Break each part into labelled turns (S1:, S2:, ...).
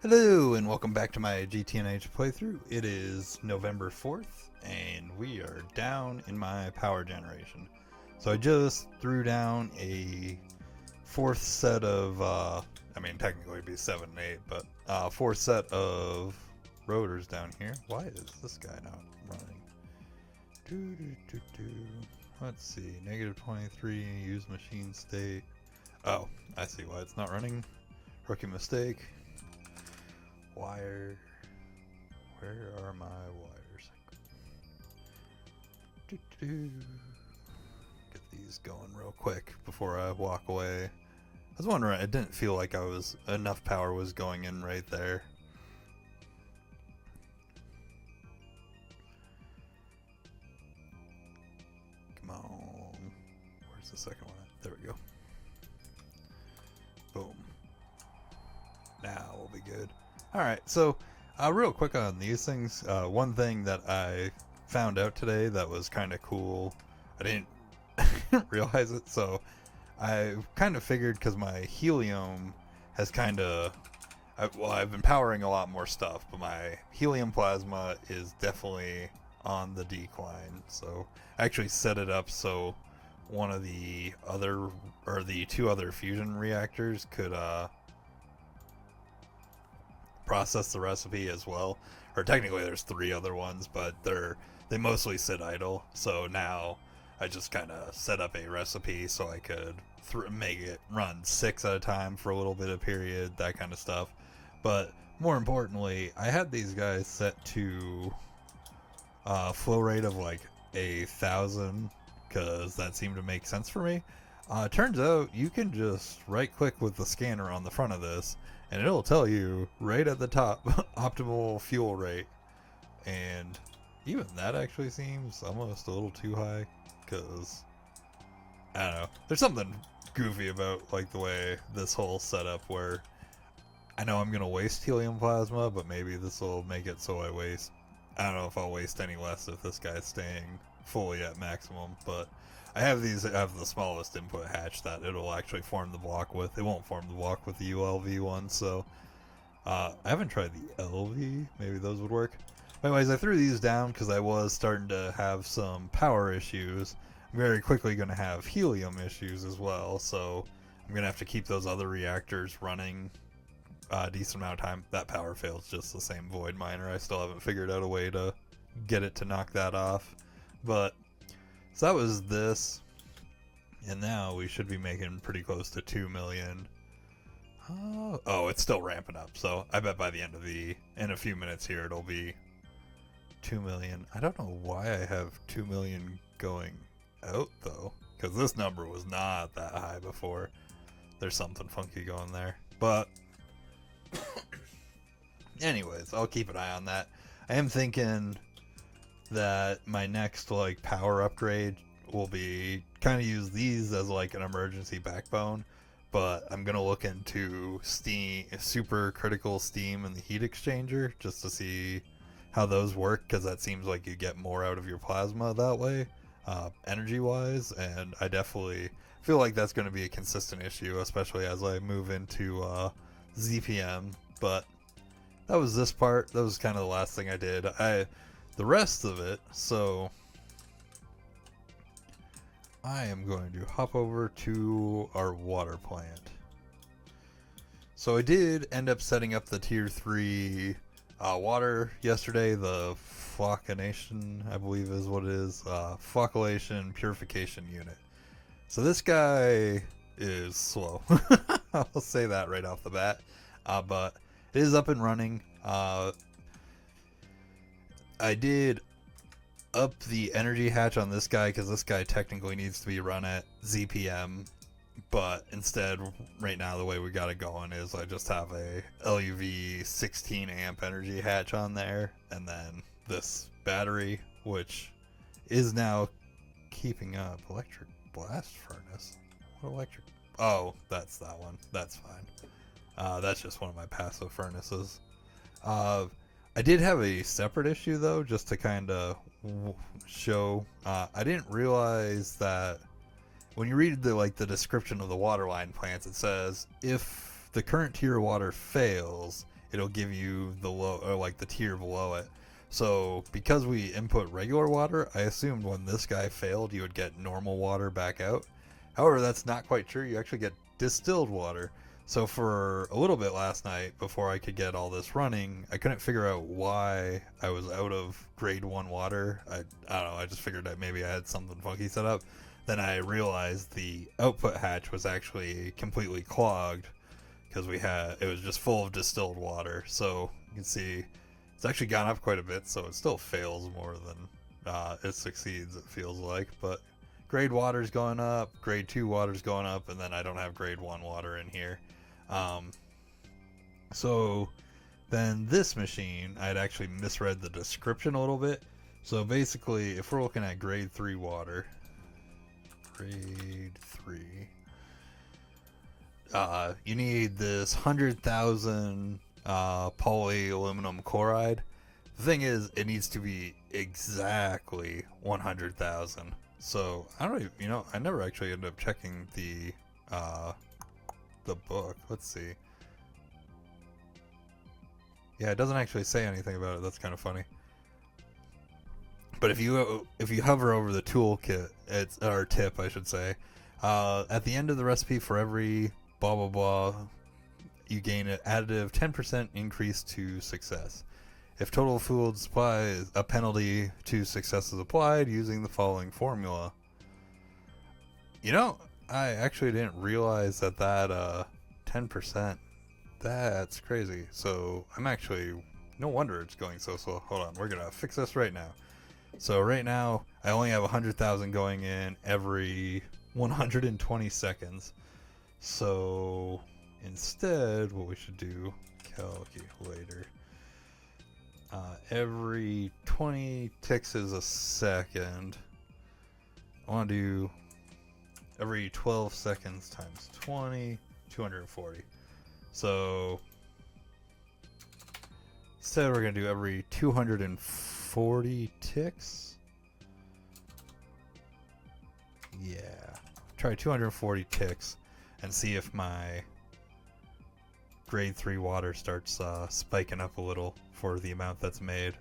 S1: Hello and welcome back to my GTNH playthrough. It is November 4th and we are down in my power generation. So I just threw down a fourth set of, technically it'd be 7 and 8, but fourth set of rotors down here. Why is this guy not running? Let's see, negative 23, use machine state. Oh, I see why it's not running. Rookie mistake. Wire. Where are my wires? Get these going real quick before I walk away. I was wondering, it didn't feel like enough power was going in right there. Come on. Where's the second one? There we go. Boom. Now we'll be good. Alright, so real quick on these things, one thing that I found out today that was kind of cool, I didn't realize it, so I kind of figured because my helium has I've been powering a lot more stuff, but my helium plasma is definitely on the decline, so I actually set it up so one of the two other fusion reactors could process the recipe as well. Or technically there's 3 other ones, but they mostly sit idle. So now I just kind of set up a recipe so I could make it run 6 at a time for a little bit of period, that kind of stuff. But more importantly, I had these guys set to flow rate of like 1,000 because that seemed to make sense for me. Turns out you can just right click with the scanner on the front of this and it'll tell you right at the top optimal fuel rate, and even that actually seems almost a little too high because I don't know, there's something goofy about like the way this whole setup where I know I'm gonna waste helium plasma, but maybe this will make it so I don't know if I'll waste any less if this guy's staying fully at maximum, but I have the smallest input hatch that it'll actually form the block with. It won't form the block with the ULV one, so I haven't tried the LV. Maybe those would work. Anyways, I threw these down because I was starting to have some power issues. I'm very quickly going to have helium issues as well, so I'm going to have to keep those other reactors running a decent amount of time. That power fail's just the same void miner. I still haven't figured out a way to get it to knock that off. But so that was this, and now we should be making pretty close to 2 million. Oh, it's still ramping up, so I bet by the end of in a few minutes here, it'll be 2 million. I don't know why I have 2 million going out, though, because this number was not that high before. There's something funky going there, but anyways, I'll keep an eye on that. I am thinking that my next like power upgrade will be kind of use these as like an emergency backbone, but I'm gonna look into supercritical steam and the heat exchanger just to see how those work, because that seems like you get more out of your plasma that way, energy wise, and I definitely feel like that's going to be a consistent issue, especially as I move into ZPM. But that was this part. That was kind of the last thing I did. The rest of it, so I am going to hop over to our water plant. So I did end up setting up the tier 3 water yesterday, the flocculation, I believe is what it is, flocculation purification unit. So this guy is slow. I'll say that right off the bat, but it is up and running. I did up the energy hatch on this guy because this guy technically needs to be run at ZPM, but instead right now the way we got it going is I just have a LUV 16 amp energy hatch on there, and then this battery, which is now keeping up. Electric blast furnace? What electric? Oh, that's that one. That's fine. That's just one of my passive furnaces. I did have a separate issue though, just to kind of show. I didn't realize that when you read the description of the water line plants, it says if the current tier of water fails, it'll give you the low, or like the tier below it. So because we input regular water, I assumed when this guy failed, you would get normal water back out. However, that's not quite true. You actually get distilled water. So for a little bit last night, before I could get all this running, I couldn't figure out why I was out of grade 1 water. I don't know, I just figured that maybe I had something funky set up. Then I realized the output hatch was actually completely clogged because it was just full of distilled water. So you can see it's actually gone up quite a bit, so it still fails more than it succeeds, it feels like. But grade water's going up, grade 2 water's going up, and then I don't have grade 1 water in here. So then this machine, I'd actually misread the description a little bit. So basically, if we're looking at grade 3 water, grade 3, you need this 100,000 poly aluminum chloride. The thing is, it needs to be exactly 100,000. So I don't even, I never actually ended up checking the book. Let's see. Yeah, it doesn't actually say anything about it. That's kind of funny. But if you hover over the toolkit, or tip, I should say, at the end of the recipe, for every blah blah blah, you gain an additive 10% increase to success. If total food supply, a penalty to success is applied using the following formula. I actually didn't realize that 10%. That's crazy. So I'm actually, no wonder it's going so slow. Hold on, we're gonna fix this right now. So right now, I only have 100,000 going in every 120 seconds. So instead, what we should do, calculator. Every 20 ticks is a second. I want to do every 12 seconds times 20, 240. So instead, we're going to do every 240 ticks. Yeah. Try 240 ticks and see if my grade 3 water starts spiking up a little for the amount that's made.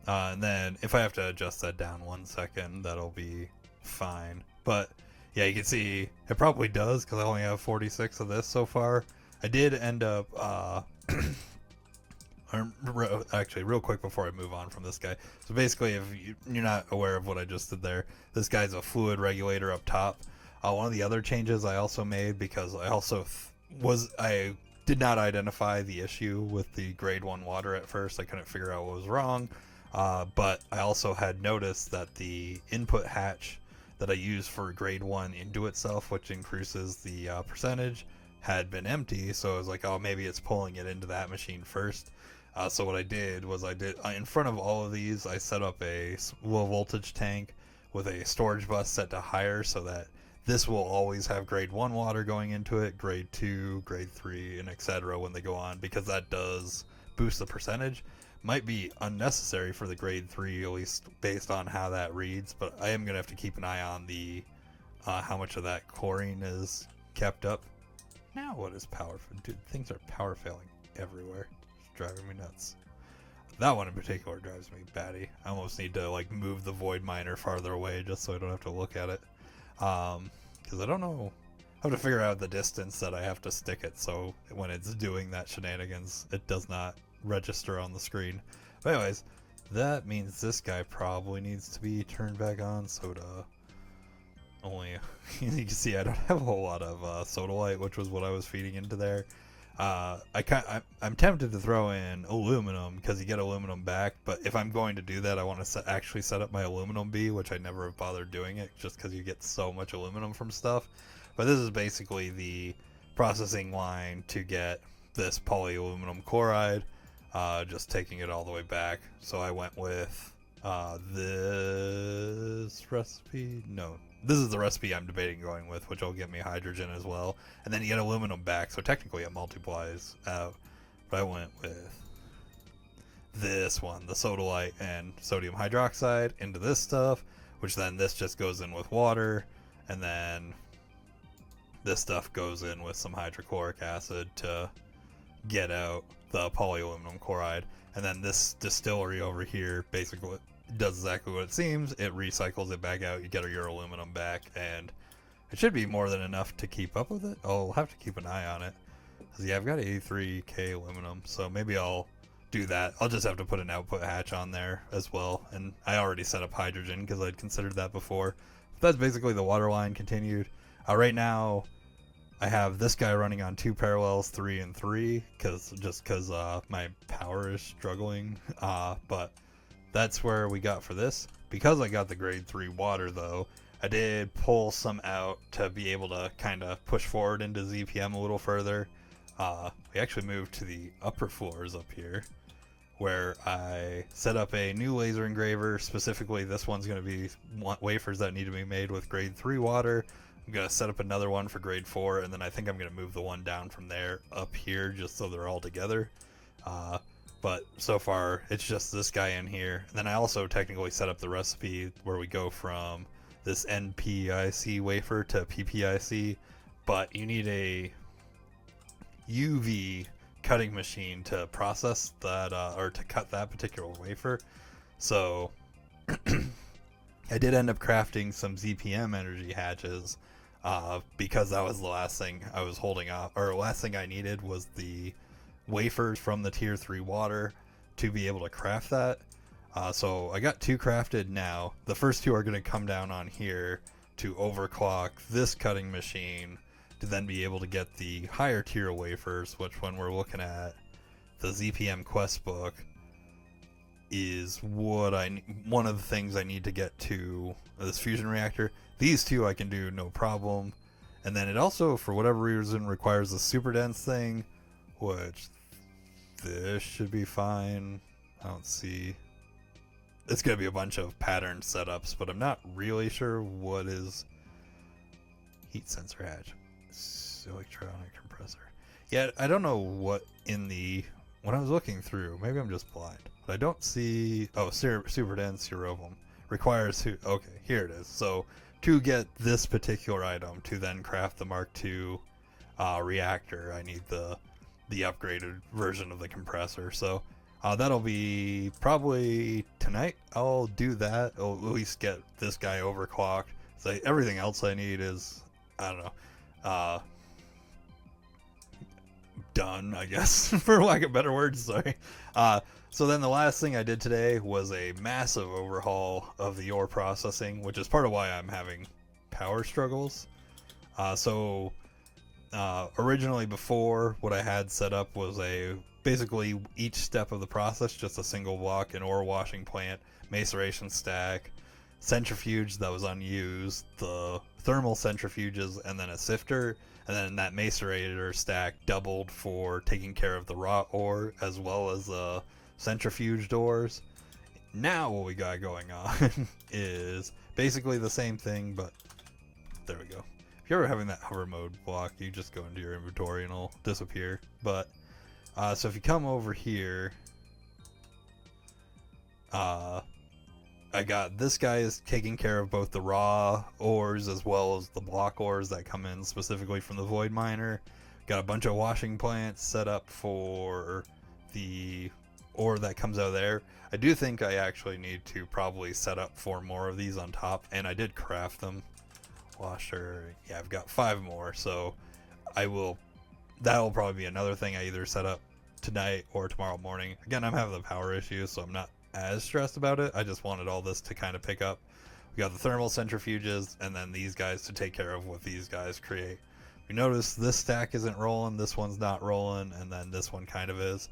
S1: And then if I have to adjust that down 1 second, that'll be fine. But yeah, you can see it probably does because I only have 46 of this so far. I did end up actually, real quick before I move on from this guy. So basically, if you're not aware of what I just did there, this guy's a fluid regulator up top. One of the other changes I also made, because I also I did not identify the issue with the grade 1 water at first. I couldn't figure out what was wrong. But I also had noticed that the input hatch that I used for grade 1 into itself, which increases the percentage, had been empty. So I was like, oh, maybe it's pulling it into that machine first. So what I did was in front of all of these, I set up a low voltage tank with a storage bus set to higher, so that this will always have grade 1 water going into it, grade 2, grade 3, and etc. when they go on, because that does boost the percentage. Might be unnecessary for the grade 3, at least based on how that reads, but I am going to have to keep an eye on the how much of that chlorine is kept up. Now what is power? Dude, things are power failing everywhere. It's driving me nuts. That one in particular drives me batty. I almost need to move the void miner farther away just so I don't have to look at it. Because I don't know how to figure out the distance that I have to stick it, so when it's doing that shenanigans, it does not register on the screen. But anyways, that means this guy probably needs to be turned back on. Soda. Only, you can see I don't have a whole lot of soda light, which was what I was feeding into there. I'm tempted to throw in aluminum because you get aluminum back, but if I'm going to do that, I want to actually set up my aluminum bee, which I never have bothered doing it just because you get so much aluminum from stuff. But this is basically the processing line to get this polyaluminum chloride, just taking it all the way back. So I went with this recipe. No, this is the recipe I'm debating going with, which will give me hydrogen as well. And then you get aluminum back, so technically it multiplies out. But I went with this one, the sodalite and sodium hydroxide, into this stuff, which then this just goes in with water, and then this stuff goes in with some hydrochloric acid to get out the polyaluminum chloride. And then this distillery over here basically does exactly what it seems. It recycles it back out. You get your aluminum back, and it should be more than enough to keep up with it. I'll have to keep an eye on it. 'Cause, yeah, I've got 83k aluminum, so maybe I'll do that. I'll just have to put an output hatch on there as well. And I already set up hydrogen because I'd considered that before. But that's basically the water line continued. Right now, I have this guy running on 2 parallels, 3 and 3, because my power is struggling. But that's where we got for this. Because I got the grade 3 water, though, I did pull some out to be able to kind of push forward into ZPM a little further. We actually moved to the upper floors up here, where I set up a new laser engraver. Specifically, this one's going to be wafers that need to be made with grade 3 water. I'm going to set up another one for grade 4, and then I think I'm going to move the one down from there up here just so they're all together. But so far, it's just this guy in here. And then I also technically set up the recipe where we go from this NPIC wafer to PPIC, but you need a UV cutting machine to process that, or to cut that particular wafer. So I did end up crafting some ZPM energy hatches, because that was the last thing I was holding off, or last thing I needed was the wafers from the tier 3 water to be able to craft that. So I got 2 crafted now. The first 2 are going to come down on here to overclock this cutting machine to then be able to get the higher tier wafers, which when we're looking at the ZPM quest book is one of the things I need to get to this fusion reactor. These 2 I can do no problem. And then it also, for whatever reason, requires a super dense thing, which this should be fine. I don't see. It's going to be a bunch of pattern setups, but I'm not really sure what is heat sensor hatch. Electronic compressor. Yeah, I don't know what when I was looking through, maybe I'm just blind, but I don't see. Oh, super dense Eurovum requires okay, here it is. So to get this particular item to then craft the Mark II reactor, I need the upgraded version of the compressor. So that'll be probably tonight. I'll do that. I'll at least get this guy overclocked. So everything else I need is, I don't know, done, I guess, for lack of better words. Sorry. So then the last thing I did today was a massive overhaul of the ore processing, which is part of why I'm having power struggles. Originally, before, what I had set up was basically each step of the process, just a single block, an ore washing plant, maceration stack, centrifuge that was unused, the thermal centrifuges, and then a sifter. And then that macerator stack doubled for taking care of the raw ore as well as the centrifuge doors. Now what we got going on is basically the same thing, but there we go. If you're ever having that hover mode block, you just go into your inventory and it'll disappear. But so if you come over here, I got this guy is taking care of both the raw ores as well as the block ores that come in specifically from the void miner. Got a bunch of washing plants set up for the ore that comes out of there. I do think I actually need to probably set up 4 more of these on top, and I did craft them. Washer, yeah, I've got 5 more, so that'll probably be another thing I either set up tonight or tomorrow morning. Again, I'm having the power issues, so I'm not as stressed about it. I just wanted all this to kind of pick up. We got the thermal centrifuges and then these guys to take care of what these guys create. We notice this stack isn't rolling, this one's not rolling, and then this one kind of is.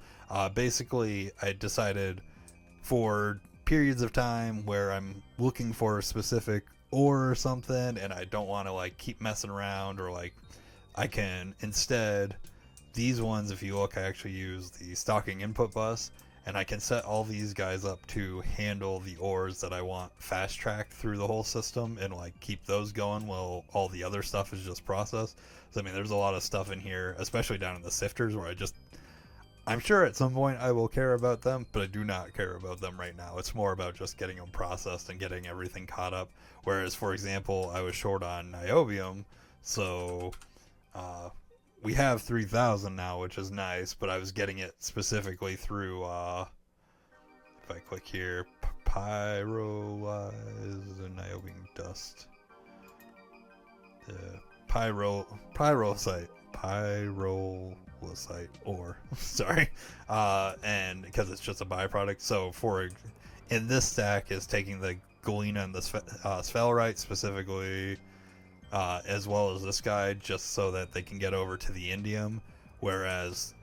S1: Basically, I decided for periods of time where I'm looking for a specific ore or something and I don't want to like keep messing around, or like I can instead, these ones, if you look, I actually use the stocking input bus, and I can set all these guys up to handle the ores that I want fast tracked through the whole system and like keep those going while all the other stuff is just processed. So I mean, there's a lot of stuff in here, especially down in the sifters, where I'm sure at some point I will care about them, but I do not care about them right now. It's more about just getting them processed and getting everything caught up. Whereas, for example, I was short on niobium, so we have 3,000 now, which is nice, but I was getting it specifically through, if I click here, pyrolyze and niobium dust. The pyrosite ore. Sorry. And because it's just a byproduct. So in this stack is taking the galena and the sphalerite specifically, as well as this guy, just so that they can get over to the indium. Whereas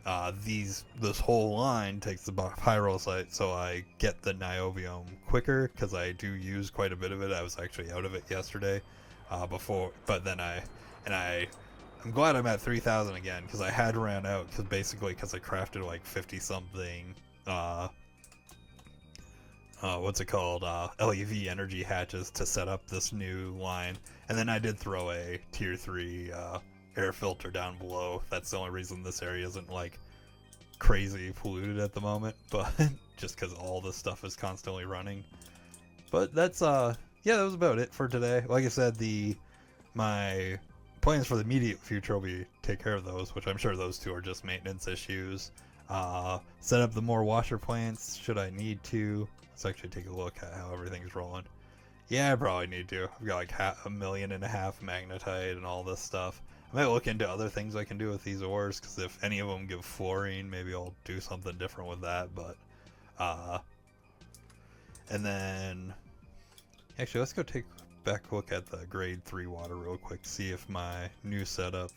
S1: this whole line takes the pyrosite, so I get the niobium quicker because I do use quite a bit of it. I was actually out of it yesterday, but then I'm glad I'm at 3,000 again because I had ran out because I crafted like 50 something. What's it called? LEV energy hatches to set up this new line, and then I did throw a tier 3 air filter down below. That's the only reason this area isn't like crazy polluted at the moment, but just because all this stuff is constantly running. But that's yeah, that was about it for today. Like I said, my plans for the immediate future will be take care of those, which I'm sure those two are just maintenance issues. Set up the more washer plants should I need to. Let's actually take a look at how everything's rolling. Yeah, I probably need to. I've got like 1.5 million magnetite and all this stuff. I might look into other things I can do with these ores, because if any of them give fluorine, maybe I'll do something different with that. But and then actually, let's go take back a look at the grade 3 water real quick, see if my new setup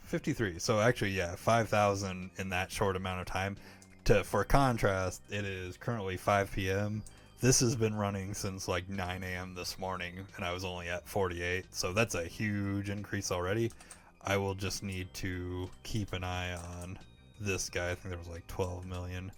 S1: 53. So actually, yeah, 5,000 in that short amount of time. For contrast, it is currently 5 p.m. This has been running since like 9 a.m. this morning, and I was only at 48. So that's a huge increase already. I will just need to keep an eye on this guy. I think there was like 12 million,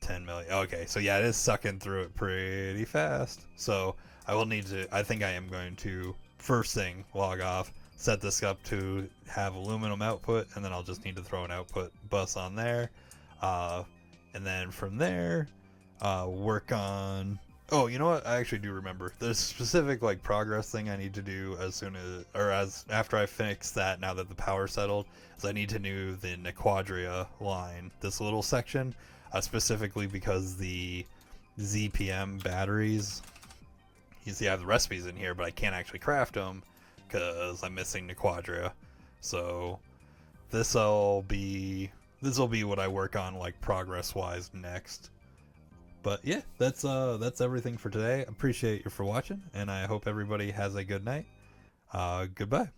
S1: 10 million. Okay, so yeah, it is sucking through it pretty fast. So I think I am going to, first thing, log off, set this up to have aluminum output, and then I'll just need to throw an output bus on there. And then from there, work on... Oh, you know what? I actually do remember. There's a specific like progress thing I need to do after I fix that, now that the power settled, is I need to do the Nequadria line, this little section, specifically because the ZPM batteries, you see I have the recipes in here, but I can't actually craft them because I'm missing Nequadria. So this will be what I work on like progress wise next. But yeah, that's everything for today. Appreciate you for watching, and I hope everybody has a good night. Goodbye.